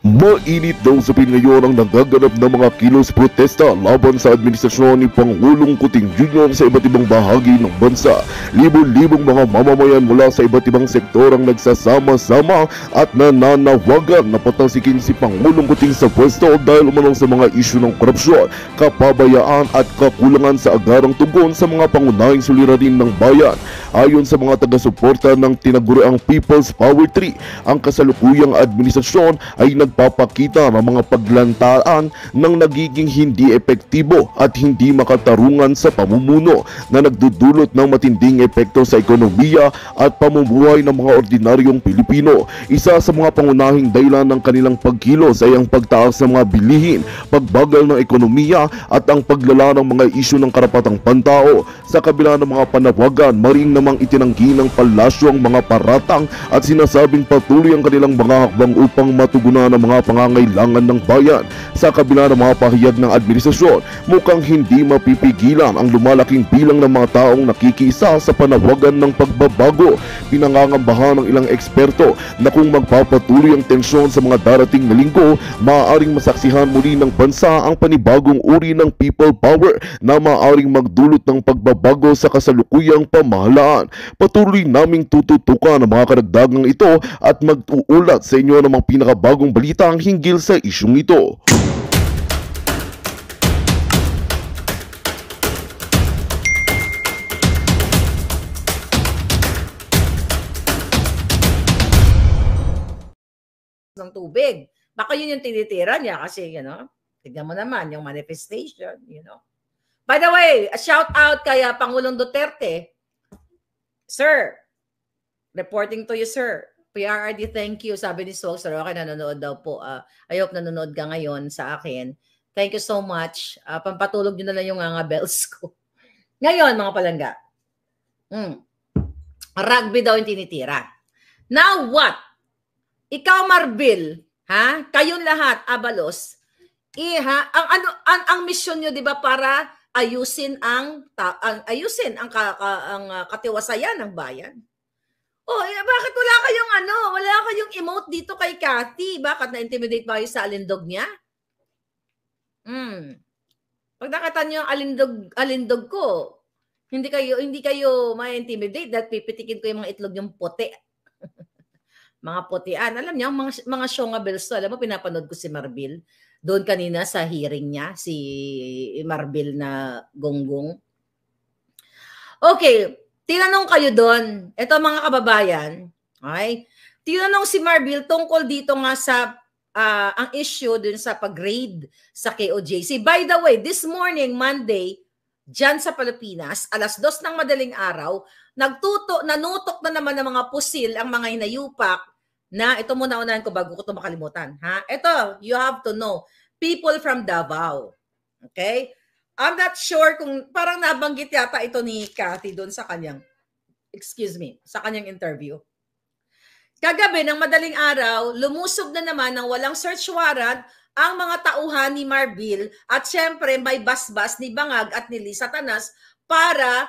Mainit daw sa ngayon ang nagaganap ng mga kilos protesta laban sa administrasyon ni Pangulong Kuting Jr. sa iba't ibang bahagi ng bansa. Libo-libong mga mamamayan mula sa iba't ibang sektor ang nagsasama-sama at nananawagan na patalsikin si Pangulong Kuting sa pwesto dahil umanong sa mga isyu ng korupsyon, kapabayaan at kakulangan sa agarang tugon sa mga pangunahing suliranin ng bayan. Ayon sa mga taga-suporta ng tinaguriang People's Power 3, ang kasalukuyang administrasyon ay nagpapakita ng mga paglantaan ng nagiging hindi epektibo at hindi makatarungan sa pamumuno na nagdudulot ng matinding epekto sa ekonomiya at pamumuhay ng mga ordinaryong Pilipino. Isa sa mga pangunahing dahilan ng kanilang pagkilos ay ang pagtaas ng mga bilihin, pagbagal ng ekonomiya at ang paglala ng mga isyu ng karapatang pantao. Sa kabila ng mga panawagan, maring namang itinanggi ng palasyo ang mga paratang at sinasabing patuloy ang kanilang mga hakbang upang matugunan ang mga pangangailangan ng bayan. Sa kabila ng mga pahayag ng administrasyon, mukhang hindi mapipigilan ang lumalaking bilang ng mga taong nakikiisa sa panawagan ng pagbabago. Pinangangambahan ng ilang eksperto na kung magpapatuloy ang tensyon sa mga darating na linggo, maaaring masaksihan muli ng bansa ang panibagong uri ng people power na maaaring magdulot ng pagbabago sa kasalukuyang pamahalaan. Patuloy naming tututukan ang mga karagdagang ito at mag-uulat sa inyo ng mga pinakabagong balita ang hinggil sa isyong ito. Ng tubig. Baka yun yung tinitira niya kasi, tignan mo naman yung manifestation, By the way, a shout out kay Pangulong Duterte. Sir, reporting to you, sir. PRRD, thank you. Sabi ni Swag Soroka, nanonood daw po. I hope nanonood ka ngayon sa akin. Thank you so much. Pampatulog nyo na lang yung nga bells ko. Ngayon, mga palangga. Rugby daw yung tinitira. Now what? Ikaw, Marbil, ha? Kayong lahat, Abalos, ang mission nyo, 'di ba, para ayusin ang katiwasayan ng bayan. Bakit wala kayong emote dito kay Cathy? Bakit na-intimidate ba kayo sa alindog niya? Pag nakita niyo ang alindog ko, hindi kayo ma-intimidate dahil pipitikin ko yung mga itlog yung puti. Mga putian. Alam niyo, mga Shonga Bells to, alam mo, pinapanood ko si Marbil. Doon kanina sa hearing niya, si Marbil na gonggong. Okay, tinanong kayo doon. Ito mga kababayan, okay? Tinanong si Marbil tungkol dito nga sa ang issue dun sa pag-raid sa KOJC. By the way, this morning, Monday, dyan sa Pilipinas, 2:00 ng madaling araw, nanutok na naman ng mga pusil ang mga hinayupak na, ito muna unahin ko bago ko ito makalimutan. Ha? Ito, you have to know. People from Davao. Okay? I'm not sure kung parang nabanggit yata ito ni Cathy doon sa kanyang, sa kanyang interview. Kagabi ng madaling araw, lumusob na naman ng walang search warrant ang mga tauhan ni Marbil at syempre may basbas ni Bangag at ni Lisa Tanas para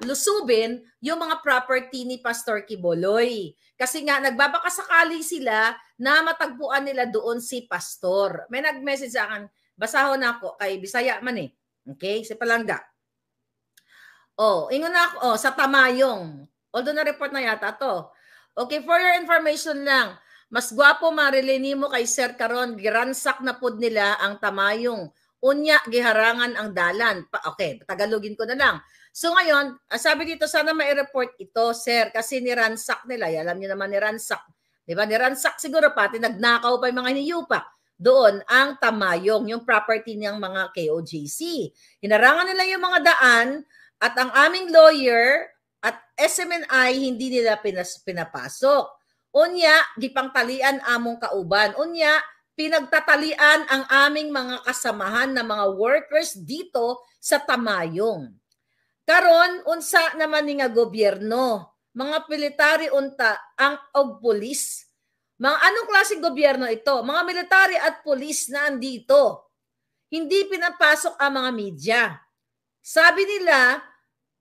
lusubin yung mga property ni Pastor Quiboloy. Kasi nga, nagbabakasakali sila na matagpuan nila doon si Pastor. May nag-message sa akin, basahon ako, kay Bisaya man eh. Okay? Si Palangga. Ingon na ako, sa Tamayong. Although na-report na yata to. Okay, for your information lang, mas gwapo marilini mo kay Sir Caron, giransak na pod nila ang Tamayong. Unya, giharangan ang dalan. Okay, Tagalogin ko na lang. So ngayon, sabi dito, sana mai-report ito, sir, kasi niransak nila. Alam niyo naman niransak. Diba? Niransak siguro pati nagnakaw pa yung mga hiniyupak. Doon ang Tamayong, yung property niyang mga KOJC. Hinarangan nila yung mga daan at ang aming lawyer at SMNI hindi nila pinapasok. Unya, gipangtalian among kauban. Unya, pinagtatalian ang aming mga kasamahan na mga workers dito sa Tamayong. Karon, unsa naman ni nga gobyerno, mga military unta ang pulis. Mga anong klaseng gobyerno ito? Mga military at pulis na andito. Hindi pinapasok ang mga media. Sabi nila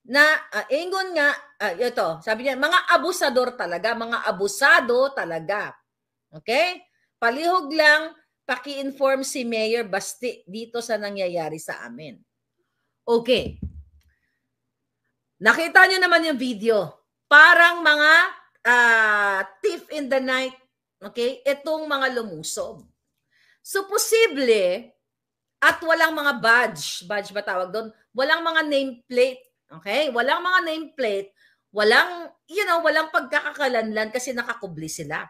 na, ingon nga, sabi niya, mga abusado talaga. Okay? palihog lang, paki-inform si Mayor Basti dito sa nangyayari sa amin. Okay. Nakita nyo naman yung video. Parang mga thief in the night, okay? Itong mga lumusob. So, posible, at walang mga badge ba tawag doon? Walang mga nameplate, okay? Walang mga nameplate, walang pagkakakalanlan kasi nakakubli sila.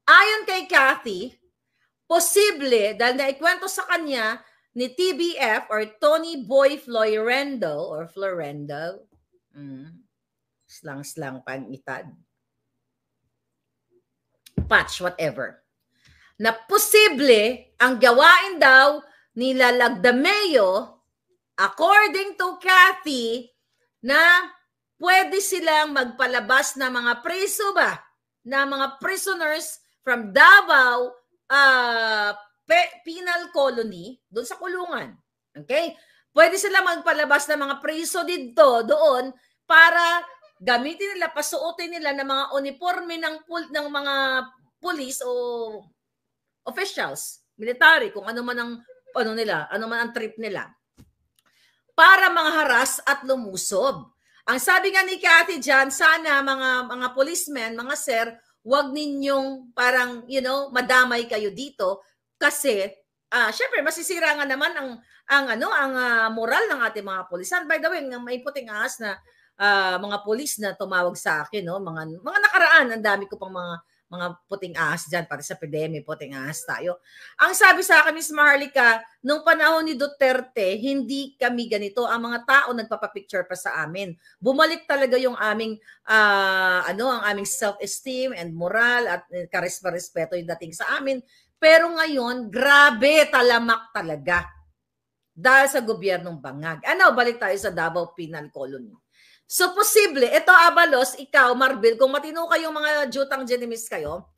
Ayon kay Kathy, posible, dahil naikwento sa kanya ni TBF or Tony Boy Florendo, slang pangitad, patch, whatever, na posible ang gawain daw nila Lagdameo, according to Kathy, na pwede silang magpalabas na mga preso ba, na mga prisoners from Davao Penal Colony, doon sa kulungan. Okay? Pwede sila magpalabas ng mga preso dito, doon, para gamitin nila, pasuotin nila ng mga uniforme ng mga police o officials, military, kung ano man ang trip nila, para mga haras at lumusob. Ang sabi nga ni Kathy dyan, sana mga policemen, mga sir, wag ninyong parang, madamay kayo dito kasi, syempre, masisira nga naman ang moral ng ating mga polisan. By the way, may puting ahas na mga polis na tumawag sa akin, no? Mga nakaraan, ang dami ko pang mga puting ahas dyan, para sa epidemya, puting ahas tayo. Ang sabi sa akin, Ms. Maharlika, nung panahon ni Duterte, hindi kami ganito. Ang mga tao nagpapapicture pa sa amin. Bumalik talaga yung aming, ang aming self-esteem and moral at karespeto yung dating sa amin. Pero ngayon, grabe, talamak talaga. Dahil sa gobyernong bangag. Balik tayo sa Davao Penal Colony. So, posible, ito Abalos, ikaw, Marbil, kung matino kayong mga jutang genimis kayo,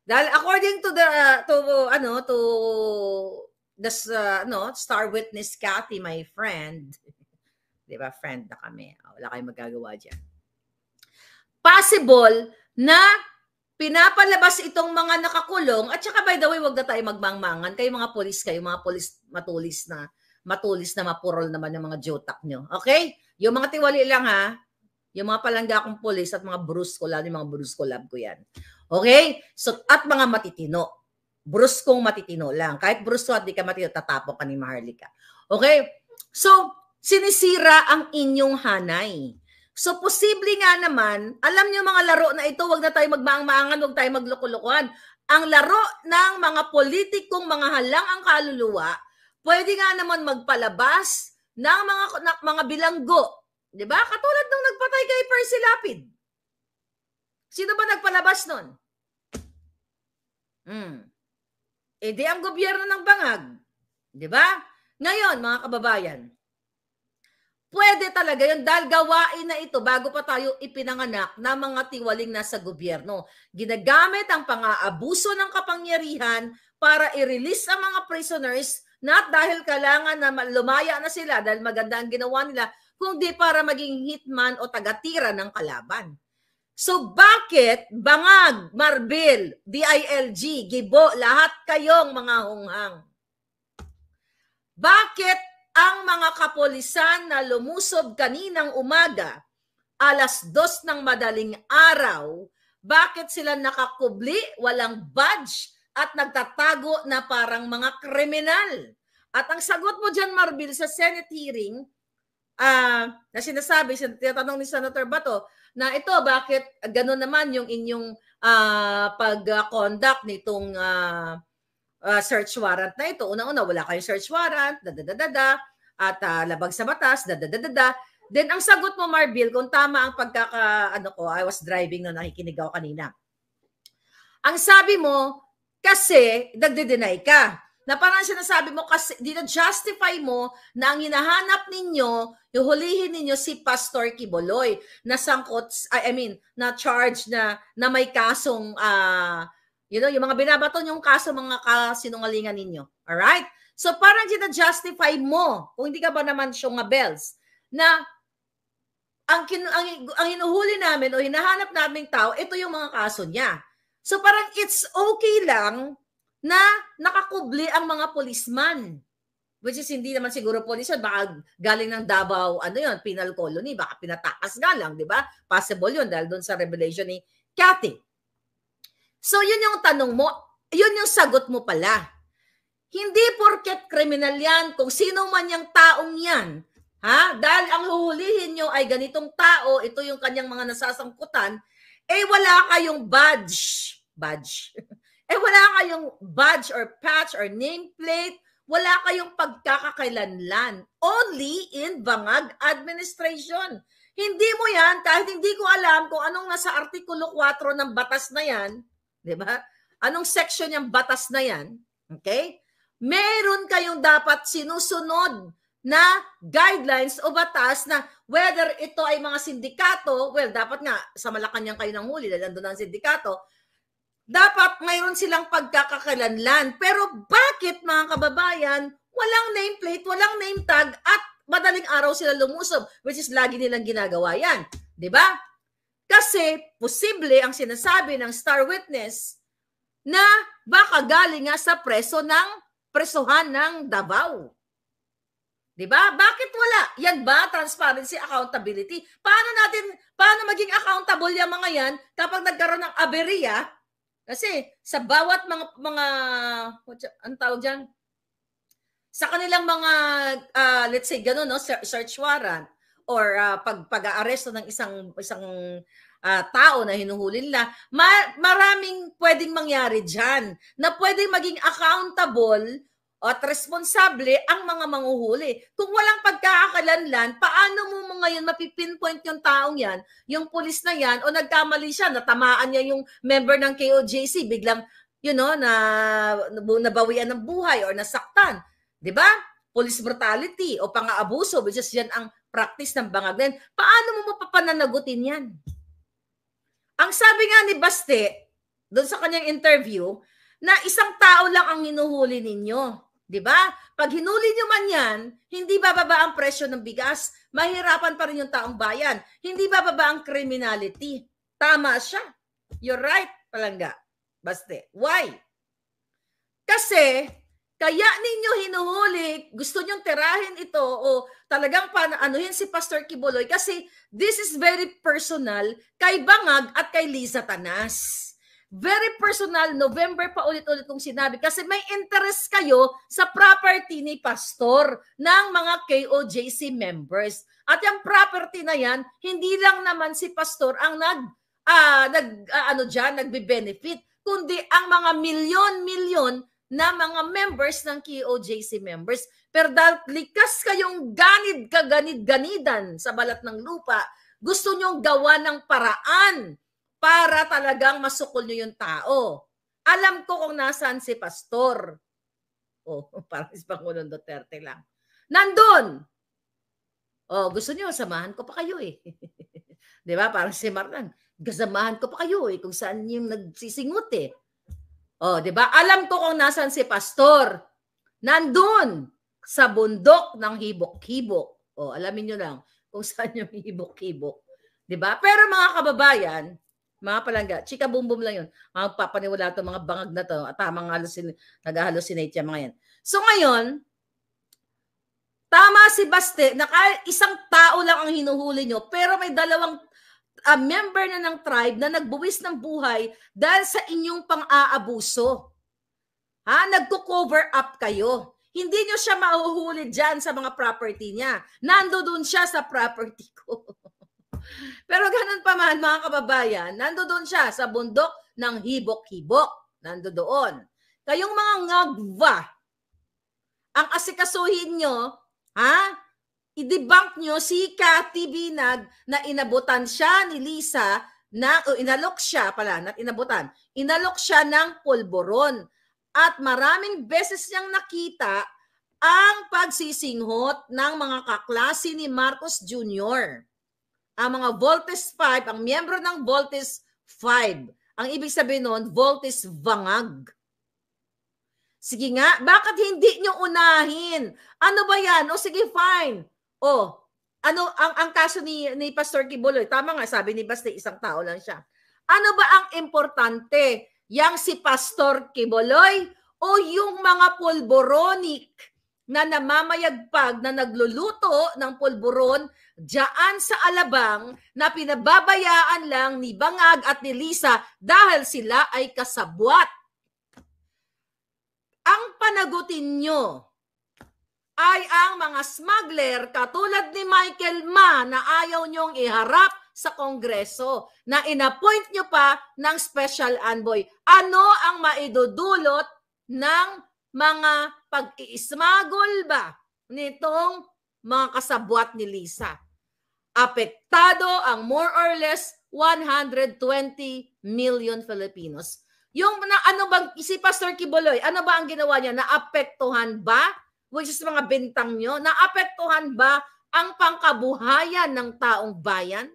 dahil according to the star witness Kathy, my friend, di ba, friend na kami, wala kayong magagawa dyan. Possible na pinapalabas itong mga nakakulong, at saka by the way, wag na tayo magmangmangan, kayo mga polis matulis na mapurol naman yung mga jotak nyo. Okay? Yung mga tiwali lang ha, yung mga palangga kong polis at mga brusko, lalo yung mga brusko lab ko yan. Okay? So, at mga matitino. Bruskong matitino lang. Kahit brusko at di ka matitino, tatapok ka ni Maharlika. Okay? So, sinisira ang inyong hanay. So, posible nga naman, alam nyo mga laro na ito, wag na tayo magmaang-maangan, wag tayo magloko-lokohan. Ang laro ng mga politikong mga halang ang kaluluwa, pwede nga naman magpalabas ng mga bilanggo. Diba? Katulad nung nagpatay kay Percy Lapid. Sino ba nagpalabas nun? Di ang gobyerno ng bangag. Diba? Ngayon, mga kababayan, pwede talaga yun dahil gawain na ito bago pa tayo ipinanganak na mga tiwaling nasa gobyerno. Ginagamit ang pang-aabuso ng kapangyarihan para i-release ang mga prisoners, not dahil kailangan na lumaya na sila dahil maganda ang ginawa nila, kundi para maging hitman o tagatira ng kalaban. So bakit Bangag, Marbil, DILG, Gibo, lahat kayong mga hunghang? Bakit ang mga kapolisan na lumusob kaninang umaga, alas 2 ng madaling araw, bakit sila nakakubli, walang badge, at nagtatago na parang mga kriminal? At ang sagot mo dyan, Marbil, sa Senate hearing, na sinasabi, tinatanong ni Senator Bato, na ito, bakit gano'n naman yung inyong pag-conduct nitong search warrant na ito. Una-una, wala kayong search warrant, at labag sa batas, Then, ang sagot mo, Marbil, kung tama ang I was driving na nakikinig ako kanina. Ang sabi mo, kasi nagde-deny ka. Na parang sinasabi mo kasi dina-justify mo na ang hinahanap ninyo, huhulihin ninyo si Pastor Quiboloy na sangkot, na charge na may kasong, yung mga binabato yung kaso, mga kasinungalingan ninyo. Alright? So parang dina-justify mo, kung hindi ka ba naman Shunga Bells, na ang hinuhuli namin o hinahanap naming tao, ito yung mga kaso niya. So parang it's okay lang na nakakubli ang mga policeman. Which is hindi naman siguro policeman, baka galing ng Davao, ano yun, penal colony, baka pinatakas nga lang, di ba? Possible yun dahil doon sa revelation ni Cathy. So yun yung tanong mo, yun yung sagot mo pala. Hindi porket kriminal yan, kung sino man yung taong yan, ha? Dahil ang huhulihin nyo ay ganitong tao, ito yung kanyang mga nasasangkutan, eh wala kayong badge. Wala kayong badge or patch or nameplate, wala kayong pagkakakailanlan. Only in Bangag Administration. Hindi mo yan, kahit hindi ko alam kung anong nasa Artikulo 4 ng batas na yan, di ba? Anong section yung batas na yan, okay? Meron kayong dapat sinusunod na guidelines o batas na whether ito ay mga sindikato, well, dapat nga sa Malacanang kayo nang huli, dahil nandun ang sindikato, dapat mayroon silang pagkakakilanlan. Pero bakit, mga kababayan, walang nameplate, walang name tag, at madaling araw sila lumusob, which is lagi nilang ginagawa yan. Di ba? Kasi posible ang sinasabi ng star witness na baka galing nga sa presuhan ng Davao. Diba? Bakit wala? Yan ba transparency, accountability? Paano maging accountable yung mga yan kapag nagkaroon ng aberya? Kasi sa bawat mga ang tawag dyan? Sa kanilang mga, let's say, gano'n, no? Search warrant or pag-aaresto ng isang tao na hinuhuli nila, maraming pwedeng mangyari dyan na pwedeng maging accountable at responsable ang mga manghuhuli. Kung walang pagkakakilanlan, paano mo ngayon mapipinpoint yung taong yan, yung pulis na yan, o nagkamali siya, natamaan niya yung member ng KOJC, biglang, nabawian ng buhay or nasaktan. Diba? Police brutality o pang-aabuso, which is yan ang practice ng Bangag. Paano mo mapapananagutin yan? Ang sabi nga ni Baste, doon sa kanyang interview, na isang tao lang ang hinuhuli ninyo. Diba? Pag hinuli nyo man yan, hindi bababa ang presyo ng bigas, mahirapan pa rin yung taong bayan. Hindi bababa ang criminality. Tama siya. You're right, Palangga. Baste. Why? Kasi, kaya ninyo hinuhuli, gusto nyong tirahin ito o talagang anuhin si Pastor Quiboloy kasi this is very personal kay Bangag at kay Liza Tanas. Very personal, November pa ulit-ulit kong sinabi kasi may interest kayo sa property ni Pastor ng mga KOJC members. At yung property na yan, hindi lang naman si Pastor ang nagbe-benefit, kundi ang mga milyon-milyon na mga members ng KOJC members. Pero dahil likas kayong ganid-kaganid-ganidan sa balat ng lupa, gusto nyong gawa ng paraan para talagang masukol nyo yung tao. Alam ko kung nasaan si Pastor. Parang si Pangulong Duterte lang. Nandun! Gusto nyo, samahan ko pa kayo eh. Di ba? Parang si Marlan, kasamahan ko pa kayo eh, kung saan yung nagsisingot eh. Di ba? Alam ko kung nasaan si Pastor. Nandun sa bundok ng Hibok-Hibok. Alamin nyo lang kung saan yung Hibok-Hibok. Di ba? Pero mga kababayan, mga Palangga, chika boom boom lang yun. Mga papaniwala ito, mga bangag na to, at tamang nag-hallucinate yan mga yan. So ngayon, tama si Baste na kahit isang tao lang ang hinuhuli nyo, pero may dalawang member na ng tribe na nagbuwis ng buhay dahil sa inyong pang-aabuso. Nagko-cover up kayo. Hindi nyo siya mahuhuli dyan sa mga property niya. Nandoon siya sa property ko. Pero ganun pa man, mga kababayan, nandoon siya sa bundok ng Hibok-Hibok. Nandoon. Kayong mga ngagva, ang asikasuhin nyo, i-debunk nyo si Cathy Binag na inabutan siya ni Liza inalok siya ng pulburon. At maraming beses niyang nakita ang pagsisinghot ng mga kaklase ni Marcos Jr., ang mga Voltes 5, ang miyembro ng Voltes 5. Ang ibig sabihin nun, Voltes Bangag. Sige nga, bakit hindi nyo unahin? Ano ba yan? Sige, fine. Ang kaso ni Pastor Quiboloy, tama nga, sabi ni Baste, isang tao lang siya. Ano ba ang importante? Yang si Pastor Quiboloy o yung mga pulboronic na namamayagpag na nagluluto ng pulburon diyan sa Alabang na pinababayaan lang ni Bangag at ni Lisa dahil sila ay kasabwat. Ang panagutin nyo ay ang mga smuggler katulad ni Michael Ma na ayaw nyong iharap sa Kongreso na inappoint nyo pa ng special envoy. Ano ang maidudulot ng mga pag-iismagol ba nitong mga kasabwat ni Lisa? Apektado ang more or less 120 million Filipinos. Yung ano bang si Pastor Quiboloy, ano ba ang ginawa niya? Naapektuhan ba? Which is mga bintang nyo, naapektuhan ba ang pangkabuhayan ng taong bayan?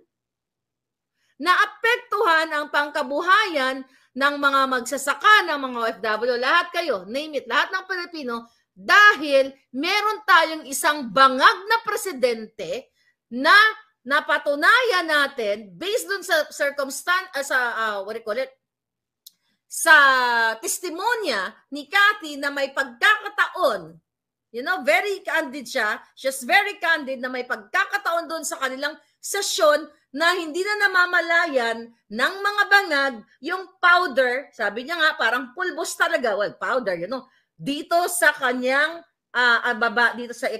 Naapektuhan ang pangkabuhayan ng mga magsasaka, ng mga OFW, lahat kayo, name it, lahat ng Pilipino, dahil meron tayong isang bangag na presidente na napatunayan natin based dun sa sa testimonya ni Cathy na may pagkakataon, very candid siya. She's very candid na may pagkakataon doon sa kanilang sesyon na hindi na namamalayan ng mga bangag yung powder. Sabi niya nga, parang pulbos talaga. Well, powder, dito sa kanyang baba, dito sa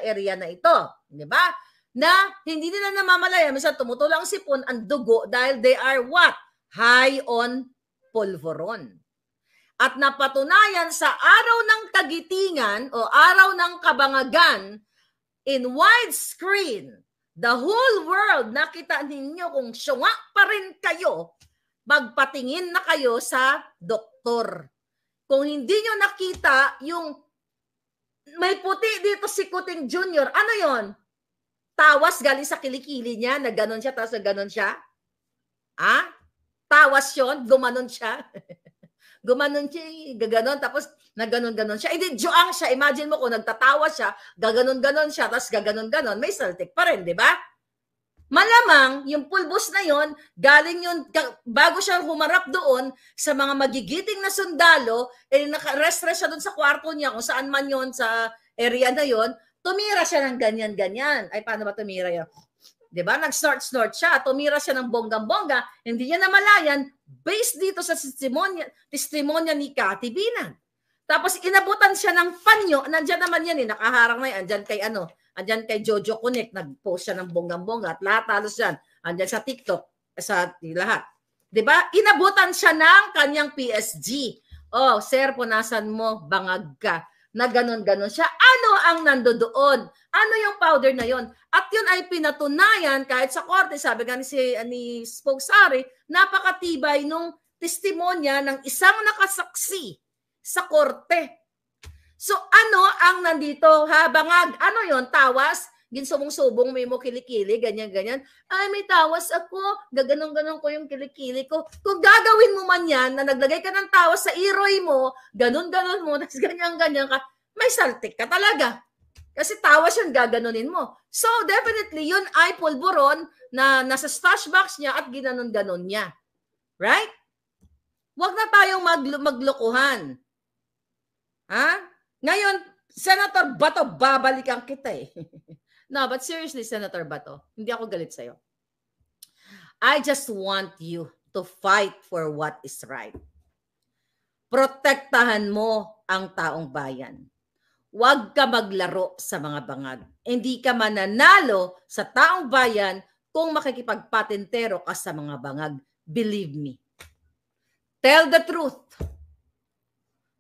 area na ito. Di ba? Na hindi nila namamalayan. Minsan tumutulong ang sipon, ang dugo, dahil they are what? High on pulveron. At napatunayan sa araw ng kagitingan o araw ng kabangagan, in widescreen, the whole world, nakita ninyo kung syunga pa rin kayo, magpatingin na kayo sa doktor. Kung hindi nyo nakita yung may puti dito si Kuting Jr., ano yon? Tawas galing sa kilikili niya, na ganon siya, tapos na ganon siya? Tawas yon, gumanon siya. Gumanon siya, gaganon, tapos naganon-ganon siya. Hindi, juang siya. Imagine mo kung nagtatawa siya, gaganon-ganon siya, tapos gaganon-ganon, may saltik pa rin, di ba? Malamang, yung pulbos na yon, galing yun, bago siya humarap doon sa mga magigiting na sundalo, naka-rest-rest siya doon sa kwarto niya, kung saan man yon sa area na yon, tumira siya ng ganyan-ganyan. Ay, paano ba tumira yun? Diba? Nag-snort-snort siya, tumira siya ng bonggang-bongga, hindi niya namalayan, based dito sa testimonya ni Cathy Binag. Tapos inabutan siya ng panyo, nandyan naman yan, nakaharang na yan, andyan kay Jojo Connect, nag-post siya ng bonggang-bongga, at lahat halos yan, andyan sa TikTok, sa lahat. Diba? Inabutan siya ng kanyang PSG. Oh, sir, punasan mo, bangag ka. Na ganon-ganon siya. Ano ang nandoon? Ano yung powder na yon? At yun ay pinatunayan kahit sa korte, sabi nga ni Spogsari, napakatibay nung testimonya ng isang nakasaksi sa korte. So ano ang nandito? Bangag, ano yon? Tawas? Ginsubong-subong, may mo kilikili, ganyan-ganyan. Ay, may tawas ako, gaganon-ganon ko yung kilikili ko. Kung gagawin mo man yan, na naglagay ka ng tawas sa iroy mo, ganon-ganon mo, tapos ganyan-ganyan ka, may saltik ka talaga. Kasi tawas yun, gaganunin mo. So, definitely, yun ay pulburon na nasa stash box niya at ginanon-ganon niya. Right? Huwag na tayong maglokohan. Ngayon, Senator Bato, babalikan kita eh. No, but seriously, Senator Bato, hindi ako galit sa'yo. I just want you to fight for what is right. Protektahan mo ang taong bayan. Huwag ka maglaro sa mga bangag. Hindi ka mananalo sa taong bayan kung makikipagpatentero ka sa mga bangag. Believe me. Tell the truth.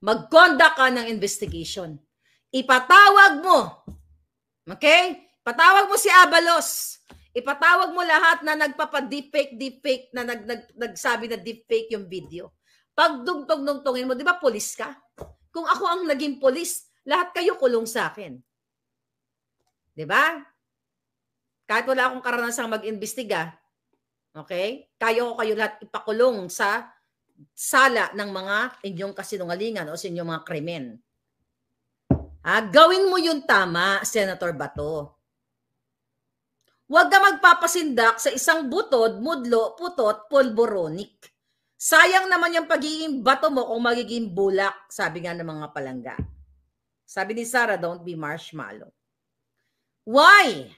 Mag-conduct ka ng investigation. Ipatawag mo. Okay? Patawag mo si Abalos. Ipatawag mo lahat na nagpapa-deepfake na nagsabi na deepfake yung video. Pag dugtong-dugtongin mo, di ba polis ka? Kung ako ang naging polis, lahat kayo kulong sa akin. Di ba? Kahit wala akong karanasang mag-imbestiga, okay? Kayo lahat ipakulong sa sala ng mga inyong kasinungalingan o sa inyong mga krimen. Gawin mo yung tama, Senator Bato. Huwag ka magpapasindak sa isang butod, mudlo, putot, pulboronic. Sayang naman yung pagiging bato mo kung magiging bulak, sabi nga ng mga palangga. Sabi ni Sarah, don't be marshmallow. Why?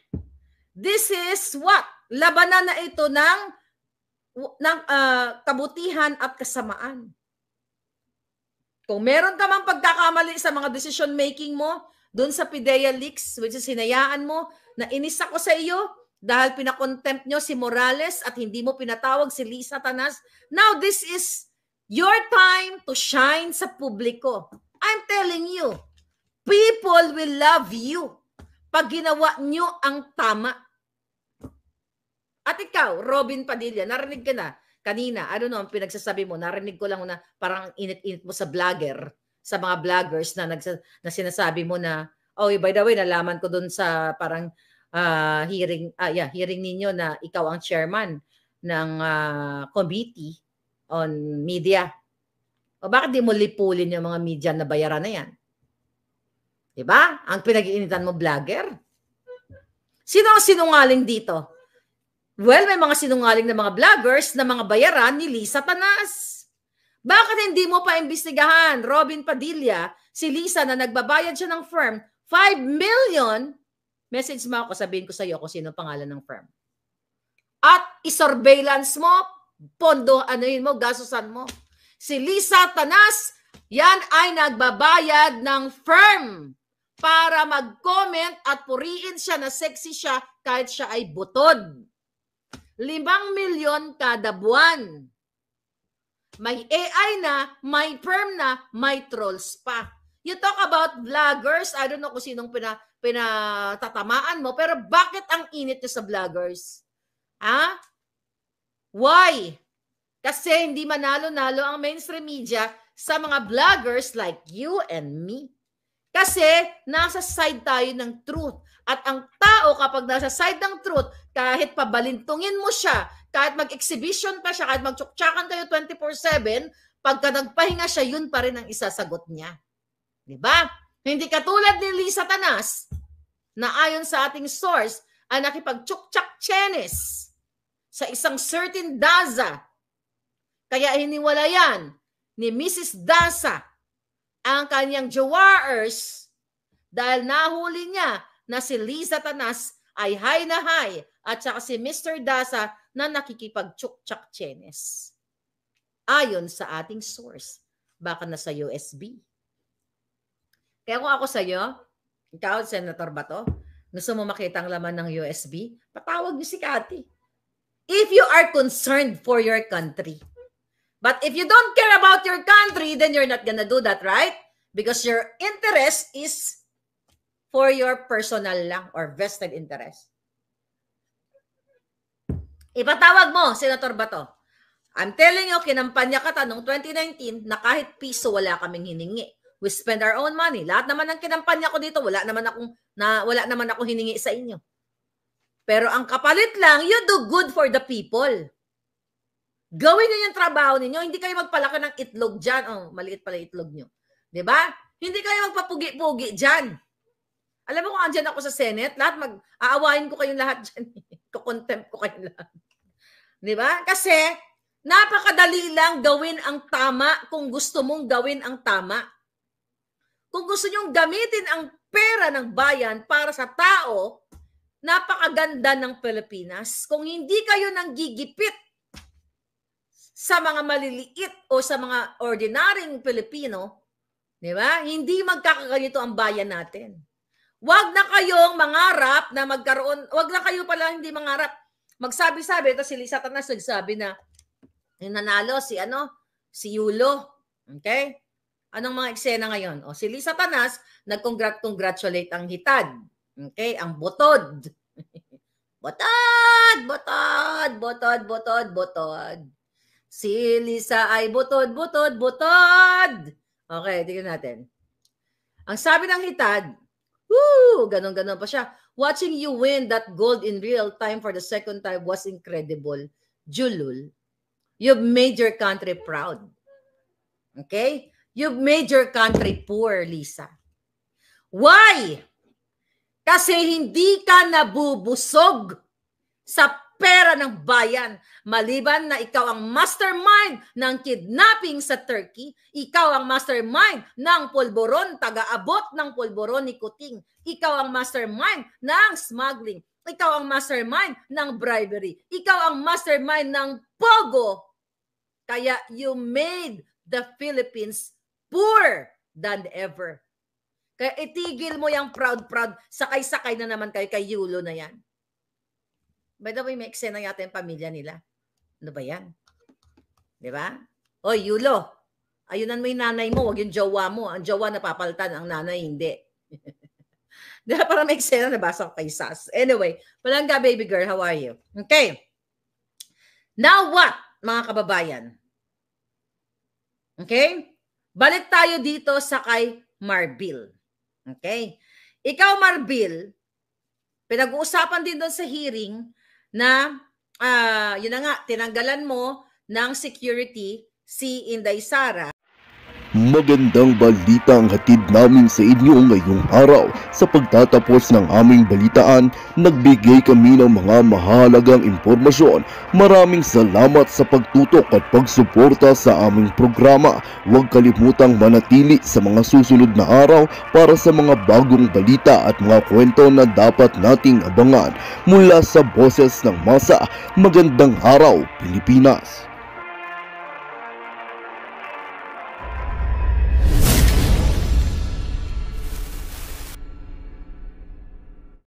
This is what? Labanan na ito ng kabutihan at kasamaan. Kung meron ka mang pagkakamali sa mga decision making mo, doon sa PIDEA leaks, which is hinayaan mo, na inis ako sa iyo dahil pinakontempt nyo si Morales at hindi mo pinatawag si Lisa Tanas. Now this is your time to shine sa publiko. I'm telling you, people will love you pag ginawa nyo ang tama. At ikaw, Robin Padilla, narinig ka na kanina, ano no, ang pinagsasabi mo, narinig ko lang na parang init-init mo sa vlogger, sa mga vloggers na sinasabi mo na, oh, by the way, nalaman ko dun sa parang hearing ninyo na ikaw ang chairman ng committee on media. O bakit di mo lipulin yung mga media na bayaran na yan? Diba? Ang pinag-iinitan mo, vlogger? Sino ang sinungaling dito? Well, may mga sinungaling na mga vloggers na mga bayaran ni Lisa Tanas. Bakit hindi mo pa imbestigahan, Robin Padilla, si Lisa na nagbabayad siya ng firm, 5 million, message mo ako, sabihin ko sa iyo kung sino pangalan ng firm. At isurveillance mo, pondo, anuhin mo, gastusan mo. Si Lisa Tanas, yan ay nagbabayad ng firm para mag-comment at puriin siya na sexy siya kahit siya ay butod. 5 milyon kada buwan. May AI na, may firm na, may trolls pa. You talk about vloggers, I don't know kung sinong pinatatamaan mo, pero bakit ang init nyo sa vloggers? Ha? Why? Kasi hindi manalo-nalo ang mainstream media sa mga vloggers like you and me. Kasi nasa side tayo ng truth. At ang tao kapag nasa side ng truth, kahit pabalintungin mo siya, kahit mag-exhibition pa siya, kahit magtsuktsakan kayo 24/7, pagka nagpahinga siya, yun pa rin ang isasagot niya. Diba? Hindi katulad ni Lisa Tanas, na ayon sa ating source, ay nakipag-tsuktsak-chenes sa isang certain Daza. Kaya hiniwalayan ni Mrs. Daza ang kanyang jawaers dahil nahuli niya na si Lisa Tanas ay high na high at saka si Mr. Daza na nakikipag-tsuk-tsak-chenes. Ayon sa ating source, baka nasa USB. Kaya kung ako sa'yo, ikaw, Senator Bato, gusto mo makita ang laman ng USB, patawag niyo si Cathy. If you are concerned for your country. But if you don't care about your country, then you're not gonna do that, right? Because your interest is for your personal lang or vested interest. Ipatawag mo, Senator Bato. I'm telling you, kinampanya ka noong 2019 na kahit piso wala kaming hiningi. We spend our own money. Lahat naman ng kinampanya ko dito, wala naman akong hiningi sa inyo. Pero ang kapalit lang, you do good for the people. Gawin niyo yung trabaho ninyo. Hindi kayo magpalaki ng itlog dyan. Oh, maliit pala itlog nyo. Diba? Hindi kayo magpapugi-pugi dyan. Alam mo kung andyan ako sa Senate, lahat aawain ko kayong lahat dyan. Kukontempt ko kayong lahat. Diba? Kasi, napakadali lang gawin ang tama kung gusto mong gawin ang tama. Kung gusto nyong gamitin ang pera ng bayan para sa tao, napakaganda ng Pilipinas. Kung hindi kayo nanggigipit sa mga maliliit o sa mga ordinaryong Pilipino, di ba? Hindi magkakaganito ang bayan natin. Wag na kayong mangarap na magkaroon, wag na kayo pala hindi mangarap. Magsabi-sabi, ito si Lisa Tanas nagsabi na nanalo si Yulo. Okay? Anong mga eksena ngayon? O si Lisa Tanas nag-congratulate ang hitad. Okay? Ang botod. Botod. Si Lisa ay botod. Okay, tingnan natin. Ang sabi ng hitad, ganon-ganon pa siya. Watching you win that gold in real time for the second time was incredible. Julul, you've made your country proud. Okay? You've made your country poor, Lisa. Why? Kasi hindi ka nabubusog sa pera ng bayan. Maliban na ikaw ang mastermind ng kidnapping sa Turkey, ikaw ang mastermind ng pulburon, taga-abot ng pulburon ni Kuting, ikaw ang mastermind ng smuggling, ikaw ang mastermind ng bribery, ikaw ang mastermind ng pogo. Kaya you made the Philippines poor than ever. Kaya itigil mo yung proud, sakay-sakay na naman kayo kay Yulo na yan. By the way, may eksena yata yung pamilya nila. Ano ba yan? Diba? O, Yulo, ayunan mo yung nanay mo, wag yung jowa mo. Ang jowa napapalitan, ang nanay hindi. Diba? Parang may eksena, nabasa ko kay Sas. Anyway, Palangga, baby girl, how are you? Okay. Now what, mga kababayan? Okay? Balik tayo dito sa kay Marbil. Okay? Ikaw, Marbil, pinag-uusapan din doon sa hearing na, yun na nga, tinanggalan mo ng security si Inday Sara. Magandang balita ang hatid namin sa inyo ngayong araw. Sa pagtatapos ng aming balitaan, nagbigay kami ng mga mahalagang impormasyon. Maraming salamat sa pagtutok at pagsuporta sa aming programa. Huwag kalimutang manatili sa mga susunod na araw para sa mga bagong balita at mga kwento na dapat nating abangan. Mula sa Boses ng Masa, magandang araw, Pilipinas!